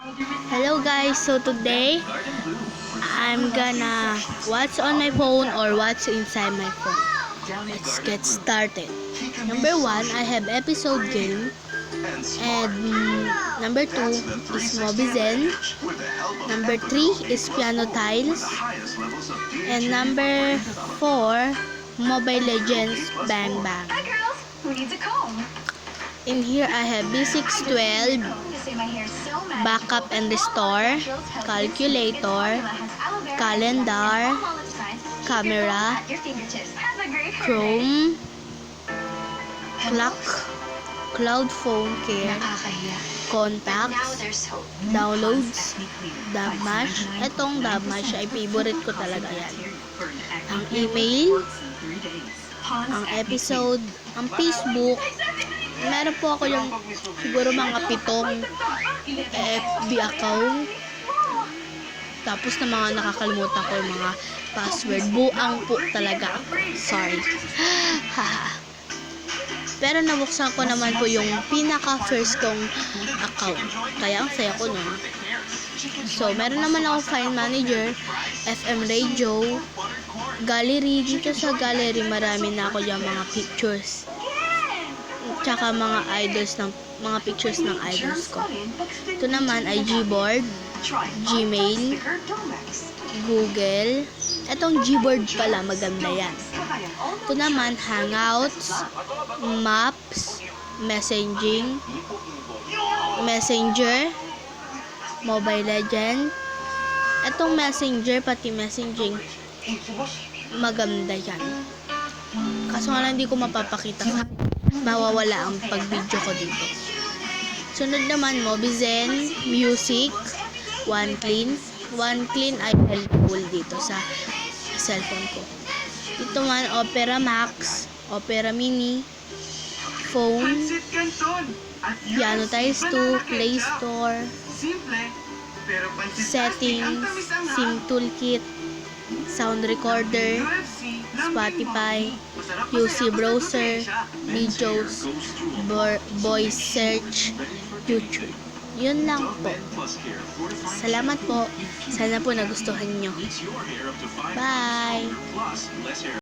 Hello guys, so today I'm gonna watch on my phone or watch inside my phone. Let's get started. Number 1, I have episode game, and number 2 is Mobizen. Number 3 is Piano Tiles, and number 4 Mobile Legends Bang Bang. Hi girls, who needs a comb? In here I have B612, Backup and Restore, Calculator, Calendar, Camera, Chrome, Clock, Cloud Phone Care, Contacts, Downloads, Dabmash. Itong Dabmash ay favorite ko talaga yan. Ang email, ang episode, ang Facebook. Meron po ako yung siguro mga 7 FB account. Tapos na mga nakakalimutan ko yung mga password. Buang po talaga ako. Sorry. Pero nabuksan ko naman po yung pinaka first kong account. Kaya ang saya ko nun. So, meron naman ako File Manager, FM Radio, Gallery. Dito sa Gallery, marami na ako dyan mga pictures. Tsaka mga idols ng mga pictures ng idols ko. Ito naman ay Gboard, Gmail, Google. Etong Gboard pala, maganda yan. Ito naman Hangouts, Maps, Messaging, Messenger, Mobile Legend. Etong Messenger pati Messaging, maganda yan. Kaso nga lang hindi ko mapapakita sa mawawala ang pag-video ko dito. Sunod naman, Mobizen, Music, OneClean. OneClean ay helpful dito sa cellphone ko. Ito man, Opera Max, Opera Mini, Phone, Piano Tiles 2, Play Store, Settings, SIM Toolkit, Sound Recorder, Spotify, UC Browser, Videos, Voice Search, YouTube. Yun lang po. Salamat po. Sana po nagustuhan nyo. Bye!